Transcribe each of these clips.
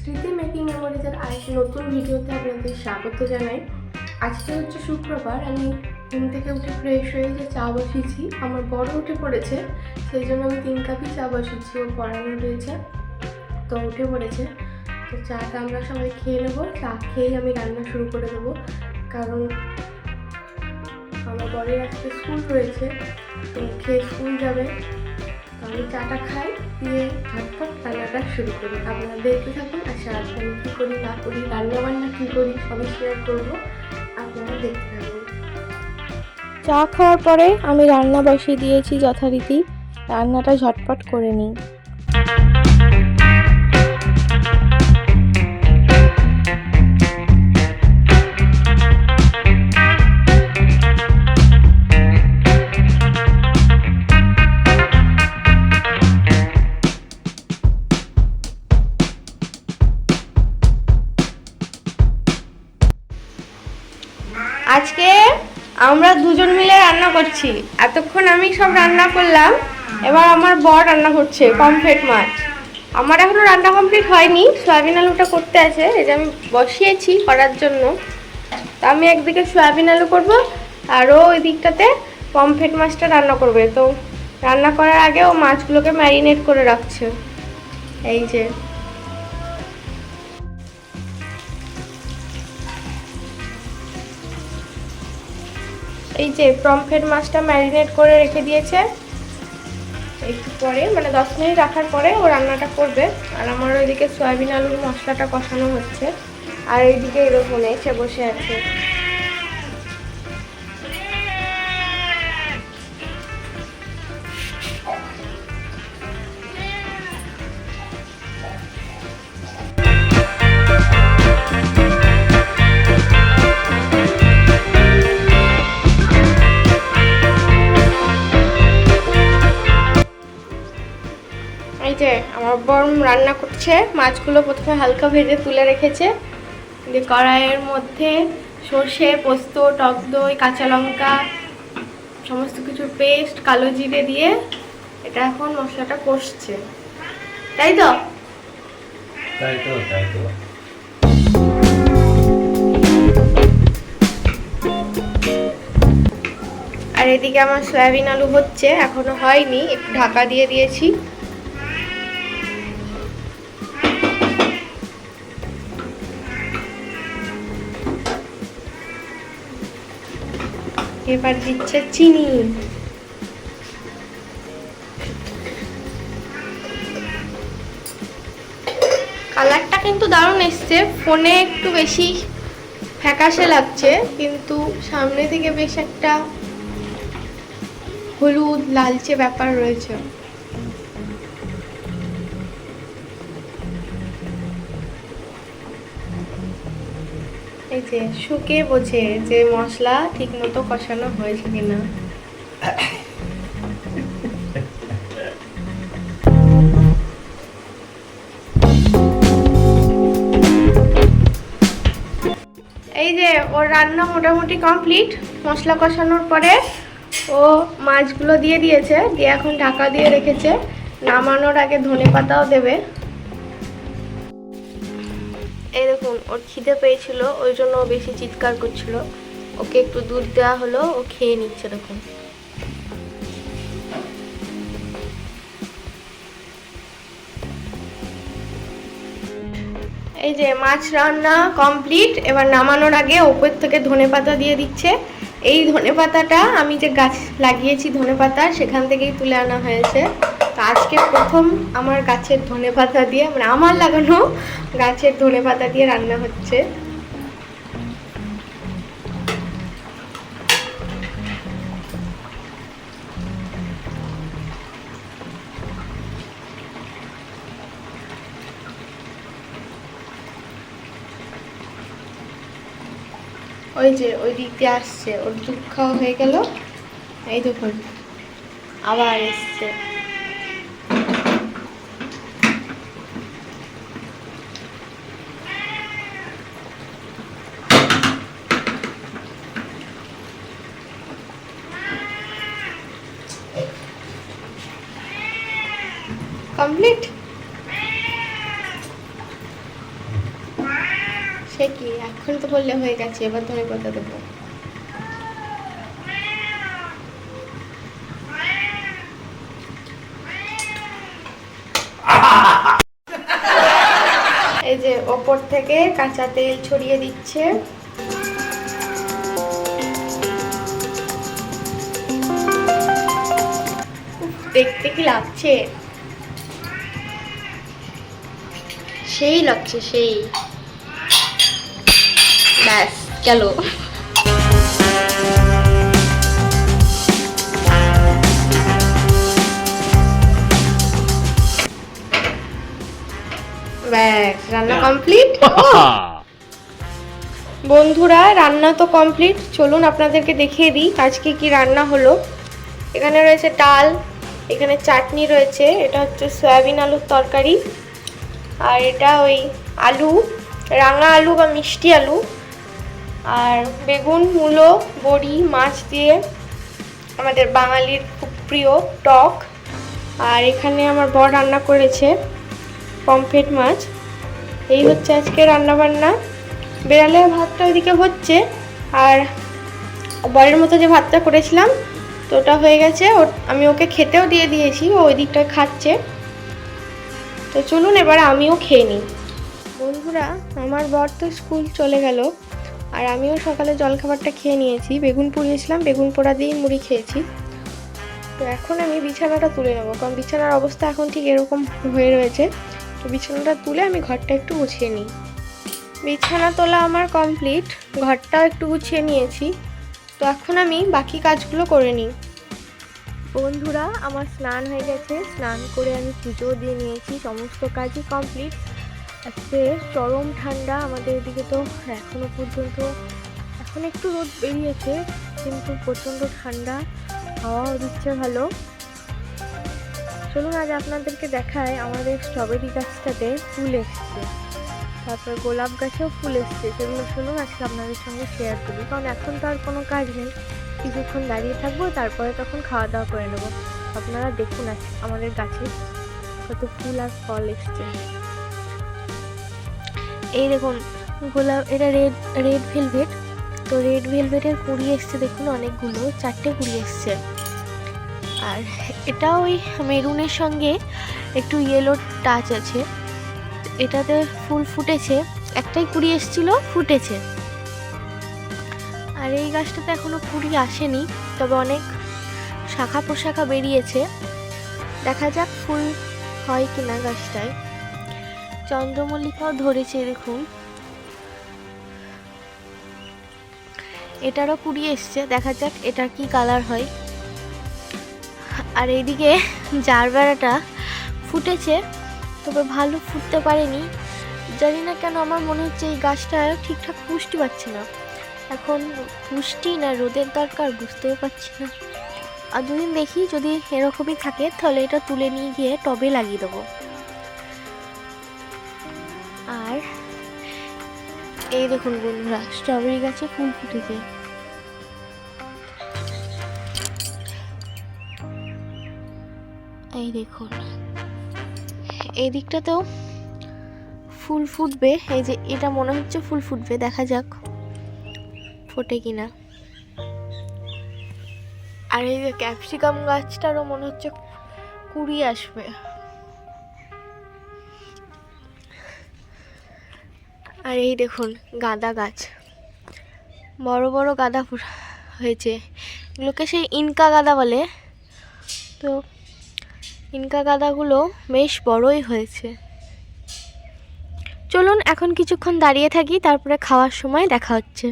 স্মৃতি মেকিং মেমোরিজের আরেকটি নতুন ভিডিওতে আপনাদের স্বাগত জানাই। আজকে হচ্ছে শুক্রবার। আমি ঘুম থেকে উঠে ফ্রেশ হয়ে যে চা বসিয়েছি, আমার বড় উঠে পড়েছে, সেই জন্য আমি 3 কাপই চা বসিয়েছি। ওর পড়ানো রয়েছে, তো উঠে পড়েছে। তো চাটা আমরা সবাই খেয়ে নেবো। চা খেয়েই আমি রান্না শুরু করে দেবো, কারণ আমার বরের আজকে স্কুল রয়েছে, তো খেয়ে স্কুল যাবে। আমি চাটা খাই, দিয়ে ঝটপট রান্নাটা শুরু করি। আপনারা দেখতে থাকুন, আর সারাদিন আমি কী করি না করি, রান্নাবান্না কী করি সবই শেয়ার করবো। আপনারা দেখতে থাকুন। চা খাওয়ার পরে আমি রান্না বসিয়ে দিয়েছি যথারীতি। রান্নাটা ঝটপট করে নিই। আজকে আমরা দুজন মিলে রান্না করছি। এতক্ষণ আমি সব রান্না করলাম, এবার আমার বর রান্না করছে পমফ্রেট মাছ। আমার এখনো রান্না কমপ্লিট হয়নি, সয়াবিন আলুটা করতে আছে, এই যে আমি বসিয়েছি করার জন্য। তো আমি একদিকে সয়াবিন আলু করবো, আর ও ওই দিকটাতে পমফ্রেট মাছটা রান্না করবে। তো রান্না করার আগে ও মাছগুলোকে ম্যারিনেট করে রাখছে। এই যে পমফ্রেট মাছটা ম্যারিনেট করে রেখে দিয়েছে। একটু পরে, মানে 10 মিনিট রাখার পরে ও রান্নাটা করবে। আর আমার ওইদিকে সয়াবিন আলুর মশলাটা কষানো হচ্ছে, আর এইদিকে এরকম এসে বসে আছে। এই যে আমার বর রান্না করছে। মাছগুলো প্রথমে হালকা ভেজে তুলে রেখেছে, দিয়ে কড়াইয়ের মধ্যে সর্ষে, পোস্ত, টক দই, কাঁচা লঙ্কা, সমস্ত কিছু পেস্ট, কালো জিরে দিয়ে এটা এখন মশলাটা কষছে। তাই তো? আর এদিকে আমার সয়াবিন আলু হচ্ছে, এখনো হয়নি, একটু ঢাকা দিয়ে দিয়েছি। এবার দিচ্ছে চিনি। কালারটা কিন্তু দারুণ এসছে। ফোনে একটু বেশি ফ্যাকাশে লাগছে, কিন্তু সামনে থেকে বেশ একটা হলুদ লালচে ব্যাপার রয়েছে। এই যে শুকে বোঝে যে মশলা ঠিক মতো কষানো হয়েছে কিনা। এই যে ওর রান্না মোটামুটি কমপ্লিট। মশলা কষানোর পরে ও মাছগুলো দিয়ে দিয়েছে, দিয়ে এখন ঢাকা দিয়ে রেখেছে। নামানোর আগে ধনেপাতাও দেবে। এই দেখুন, ওর খিদে পেয়েছিল, ওই জন্য ও বেশি চিৎকার করছিল। ওকে একটু দুধ দেওয়া হলো, ও খেয়ে নিচ্ছে। দেখুন, এই যে মাছ রান্না কমপ্লিট। এবার নামানোর আগে ওপর থেকে ধনেপাতা দিয়ে দিচ্ছে। এই ধনেপাতাটা আমি যে গাছ লাগিয়েছি ধনেপাতা, সেখান থেকেই তুলে আনা হয়েছে। তো আজকে প্রথম আমার গাছের ধনেপাতা দিয়ে, মানে আমার লাগানো গাছের ধনেপাতা দিয়ে রান্না হচ্ছে। ওই যে ওই দিক দিয়ে আসছে, ওর দুধ খাওয়া হয়ে গেল। এই দেখুন আবার এসছে। কমপ্লিট। সে কি, এখন তো বললে হয়ে গেছে, এবার ধরে কথা দেবো। এই যে ওপর থেকে কাঁচা তেল ছড়িয়ে দিচ্ছে। দেখতে কি লাগছে, সেই লাগছে, সেই। ব্যাস গেল। ব্যাস রান্না কমপ্লিট। বন্ধুরা রান্না তো কমপ্লিট, চলুন আপনাদেরকে দেখিয়ে দিই আজকে কি রান্না হলো। এখানে রয়েছে ডাল, এখানে চাটনি রয়েছে, এটা হচ্ছে সয়াবিন আলুর তরকারি, আর এটা ওই আলু, রাঙা আলু বা মিষ্টি আলু, আর বেগুন, মূলো, বড়ি, মাছ দিয়ে আমাদের বাঙালির খুব প্রিয় টক। আর এখানে আমার বর রান্না করেছে পমফ্রেট মাছ। এই হচ্ছে আজকে রান্না বান্না। বেড়ালের ভাতটা ওইদিকে হচ্ছে, আর বরের মতো যে ভাতটা করেছিলাম তো ওটা হয়ে গেছে, আমি ওকে খেতেও দিয়ে দিয়েছি, ও ওই দিকটায় খাচ্ছে। তো চলুন এবার আমিও খেয়ে নিই। বন্ধুরা আমার বর তো স্কুল চলে গেল, আর আমিও সকালে জলখাবারটা খেয়ে নিয়েছি, বেগুন পুড়িয়েছিলাম, বেগুন পোড়া দিয়েই মুড়ি খেয়েছি। তো এখন আমি বিছানাটা তুলে নেবো, কারণ বিছানার অবস্থা এখন ঠিক এরকম হয়ে রয়েছে। তো বিছানাটা তুলে আমি ঘরটা একটু গুছিয়ে নিই। বিছানা তোলা আমার কমপ্লিট, ঘরটাও একটু গুছিয়ে নিয়েছি। তো এখন আমি বাকি কাজগুলো করে নিই। বন্ধুরা আমার স্নান হয়ে গেছে, স্নান করে আমি পুজোও দিয়ে নিয়েছি, সমস্ত কাজই কমপ্লিট। আজকে চরম ঠান্ডা আমাদের এদিকে, তো এখনো পর্যন্ত এখন একটু রোদ বেরিয়েছে, কিন্তু প্রচণ্ড ঠান্ডা, হাওয়াও দিচ্ছে ভালো। চলুন আজ আপনাদেরকে দেখায়, আমাদের স্ট্রবেরি গাছটাতে ফুল এসছে, তারপর গোলাপ গাছেও ফুল এসছে, সেগুলো চলুন আজকে আপনাদের সঙ্গে শেয়ার করি। কারণ এখন তো আর কোনো কাজ নেই, কিছুক্ষণ দাঁড়িয়ে থাকবো, তারপরে তখন খাওয়া দাওয়া করে নেবো। আপনারা দেখুন আজকে আমাদের গাছে কত ফুল আর ফল এসছে। এই দেখুন গোলাপ, এটা রেড ভেলভেট, তো রেড ভেলভেটের কুড়ি এসছে দেখুন অনেকগুলো, 4টে কুড়ি এসছে। আর এটা ওই মেরুনের সঙ্গে একটু ইয়েলো টাচ আছে, এটাতে ফুল ফুটেছে, একটাই কুড়ি এসেছিল, ফুটেছে। আর এই গাছটাতে এখনো কুড়ি আসেনি, তবে অনেক শাখা প্রশাখা বেরিয়েছে, দেখা যাক ফুল হয় কিনা গাছটায়। চন্দ্রমল্লিকাও ধরেছে দেখুন, এটারও কুড়ি এসছে, দেখা যাক এটা কি কালার হয়। আর এইদিকে জারবেরাটা ফুটেছে, তবে ভালো ফুটতে পারেনি, জানি না কেন, আমার মনে হচ্ছে এই গাছটা ঠিকঠাক পুষ্টি পাচ্ছে না, এখন পুষ্টি না রোদের দরকার বুঝতেও পারছি না। আর দুদিন দেখি যদি এরকমই থাকে তাহলে এটা তুলে নিয়ে গিয়ে টবে লাগিয়ে দেবো। আর এই দেখুন বন্ধুরা স্ট্রবেরি গাছে ফুল ফুটেছে, এই দেখুন এই দিকটাতেও ফুল ফুটবে, এই যে এটা মনে হচ্ছে ফুল ফুটবে, দেখা যাক ফোটে কিনা। আর এই যে ক্যাপসিকাম গাছটারও মনে হচ্ছে কুড়ি আসবে। আর এই দেখুন গাঁদা গাছ, বড় বড় গাঁদা হয়েছে, এগুলোকে সেই ইনকা গাঁদা বলে, তো ইনকা গাঁদাগুলো বেশ বড়ই হয়েছে। চলুন এখন কিছুক্ষণ দাঁড়িয়ে থাকি, তারপরে খাওয়ার সময় দেখা হচ্ছে।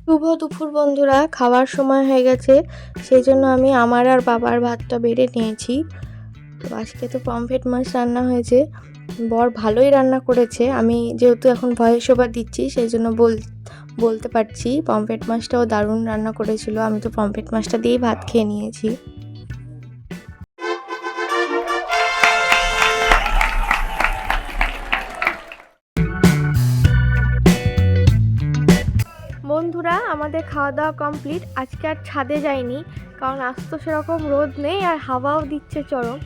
শুভ দুপুর বন্ধুরা, খাওয়ার সময় হয়ে গেছে, সেই জন্য আমি আমার আর বাবার ভাতটা বেড়ে নিয়েছি। তো আজকে তো পমফ্রেট মাছ রান্না হয়েছে, বর ভালোই রান্না করেছে, আমি যেহেতু এখন ভয়েস ওভার দিচ্ছি সেই জন্য বলতে পারছি পমফ্রেট মাছটাও দারুণ রান্না করেছিল। আমি তো পমফ্রেট মাছটা দিয়েই ভাত খেয়ে নিয়েছি। বন্ধুরা আমাদের খাওয়া দাওয়া কমপ্লিট, আজকে আর ছাদে যাইনি, কারণ আজ তো সেরকম রোদ নেই আর হাওয়াও দিচ্ছে চরম।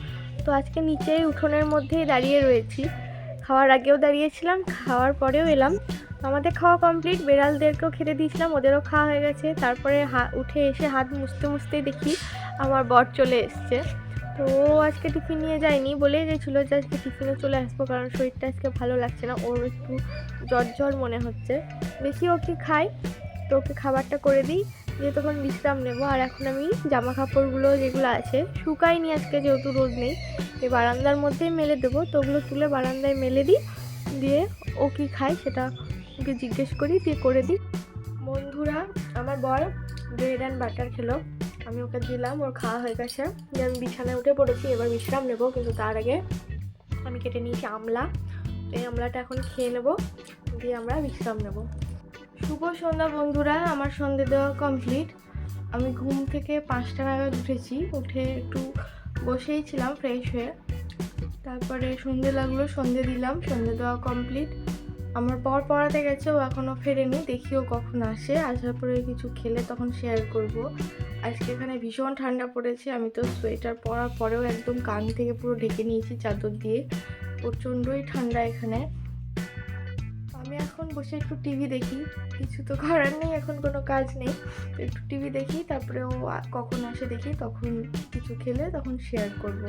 তো আজকে নিচেই উঠোনের মধ্যেই দাঁড়িয়ে রয়েছি, খাওয়ার আগেও দাঁড়িয়েছিলাম, খাওয়ার পরেও এলাম। আমাদের খাওয়া কমপ্লিট, বেড়ালদেরকেও খেতে দিয়েছিলাম, ওদেরও খাওয়া হয়ে গেছে। তারপরে উঠে এসে হাত মুছতে মুছতেই দেখি আমার বর চলে এসছে। তো ও আজকে টিফিন নিয়ে যায়নি, বলেই গেছিলো যে আজকে টিফিনে চলে আসবো, কারণ শরীরটা আজকে ভালো লাগছে না, ওর একটু জ্বর জ্বর মনে হচ্ছে। দেখি ও কি খাই, তো ওকে খাবারটা করে দিই, দিয়ে তখন বিশ্রাম নেবো। আর এখন আমি জামা কাপড়গুলো যেগুলো আছে শুকাইনি আজকে, যেহেতু রোদ নেই, এই বারান্দার মধ্যেই মেলে দেবো। তো ওগুলো তুলে বারান্দায় মেলে দিই, দিয়ে ও কি খায় সেটা ওকে জিজ্ঞেস করি, দিয়ে করে দিই। বন্ধুরা, আমার বর ব্রেড অ্যান্ড বাটার খেলো, আমি ওকে দিলাম, ওর খাওয়া হয়ে গেছে। দিয়ে আমি বিছানায় উঠে পড়েছি, এবার বিশ্রাম নেবো। কিন্তু তার আগে আমি কেটে নিয়েছি আমলা, এই আমলাটা এখন খেয়ে নেবো, দিয়ে আমরা বিশ্রাম নেব। শুভ সন্ধ্যা বন্ধুরা, আমার সন্ধে দেওয়া কমপ্লিট। আমি ঘুম থেকে 5টা নাগাদ উঠেছি, উঠে একটু বসেই ছিলাম ফ্রেশ হয়ে। তারপরে সন্ধে লাগলো, সন্ধে দিলাম, সন্ধে দেওয়া কমপ্লিট। আমার বর পড়াতে গেছে, ও এখনও ফেরেনি, দেখি ও কখন আসে। আসার পরে কিছু খেলে তখন শেয়ার করব। আজকে এখানে ভীষণ ঠান্ডা পড়েছে, আমি তো সোয়েটার পরার পরেও একদম কান থেকে পুরো ঢেকে নিয়েছি চাদর দিয়ে, প্রচণ্ডই ঠান্ডা এখানে। আমি এখন বসে একটু টিভি দেখি, কিছু তো করার নেই, এখন কোনো কাজ নেই, তো একটু টিভি দেখি। তারপরে ও কখন আসে দেখি, তখন কিছু খেলে তখন শেয়ার করব।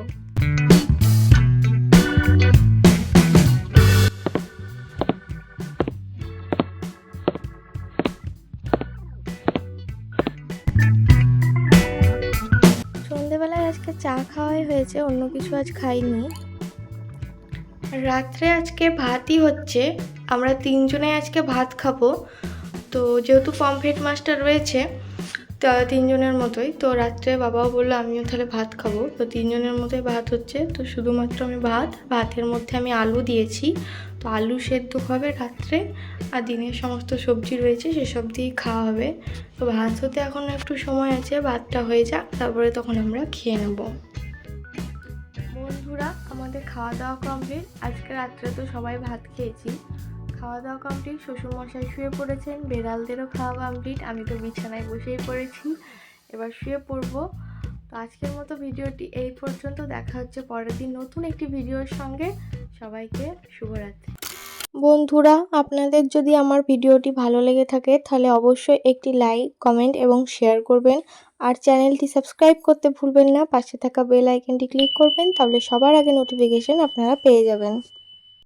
সন্ধেবেলায় আজকে চা খাওয়াই হয়েছে, অন্য কিছু আজ খাইনি। রাত্রে আজকে ভাতই হচ্ছে, আমরা 3জনে আজকে ভাত খাবো। তো যেহেতু পমফ্রেট মাছটা রয়েছে, তো 3জনের মতোই, তো রাত্রে বাবাও বললো আমিও তাহলে ভাত খাবো, তো 3জনের মতোই ভাত হচ্ছে। তো শুধুমাত্র আমি ভাতের মধ্যে আমি আলু দিয়েছি, তো আলু সেদ্ধ হবে রাত্রে, আর দিনের সমস্ত সবজি রয়েছে সেসব দিয়েই খাওয়া হবে। তো ভাত হতে এখন একটু সময় আছে, ভাতটা হয়ে যাক, তারপরে তখন আমরা খেয়ে নেব। বন্ধুরা, আমাদের খাওয়া দাওয়া কমপ্লিট। আজকে রাত্রে তো সবাই ভাত খেয়েছি, খাওয়া দাওয়া কমপ্লিট। শ্বশুরমশাই শুয়ে পড়েছেন, বেড়ালদেরও খাওয়া কমপ্লিট, আমি তো বিছানায় বসেই পড়েছি, এবার শুয়ে পড়বো। তো আজকের মতো ভিডিওটি এই পর্যন্ত, দেখা হচ্ছে পরের দিন নতুন একটি ভিডিওর সঙ্গে। সবাইকে শুভরাত্রি। বন্ধুরা, আপনাদের যদি আমার ভিডিওটি ভালো লেগে থাকে তাহলে অবশ্যই একটি লাইক, কমেন্ট এবং শেয়ার করবেন। আর চ্যানেলটি সাবস্ক্রাইব করতে ভুলবেন না, পাশে থাকা বেল আইকনটি ক্লিক করবেন, তাহলে সবার আগে নোটিফিকেশন আপনারা পেয়ে যাবেন।